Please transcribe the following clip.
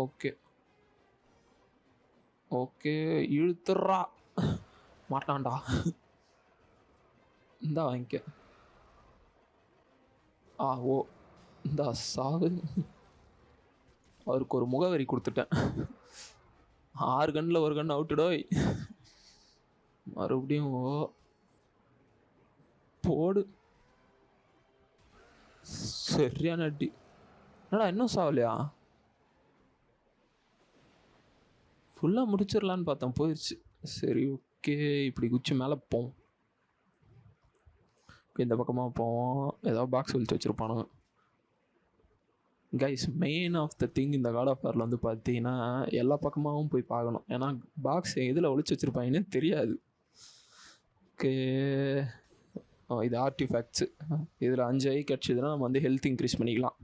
Okay okay இழுத்துட்றா மாட்டான்டா. இந்தா வாங்கிக்க. ஓ இந்தா சாவு. அவருக்கு ஒரு முகவரி கொடுத்துட்டேன். 6 கன்னில் ஒரு கன் அவுட்டுடோய். மறுபடியும் போடு. சரியான அடி. என்னடா இன்னும் சாவலையா? ஃபுல்லாக முடிச்சிடலான்னு பார்த்தேன், போயிடுச்சு. சரி ஓகே, இப்படி குச்சி மேலே போவோம். இந்த பக்கமாக போவோம். ஏதாவது பாக்ஸ் ஒழிச்சு வச்சுருப்பானுங்க. Guys, main of the thing இந்த காட் ஆஃப் வாரில் வந்து பார்த்தீங்கன்னா எல்லா பக்கமாகவும் போய் பார்க்கணும். ஏன்னா பாக்ஸ் எதில் ஒழிச்சு வச்சுருப்பாங்கன்னு தெரியாது. ஓகே, இது ஆர்டிஃபேக்ட்ஸு. இதில் 5 ஐ கிடச்சிதுன்னா நம்ம வந்து ஹெல்த் இன்க்ரீஸ் பண்ணிக்கலாம்.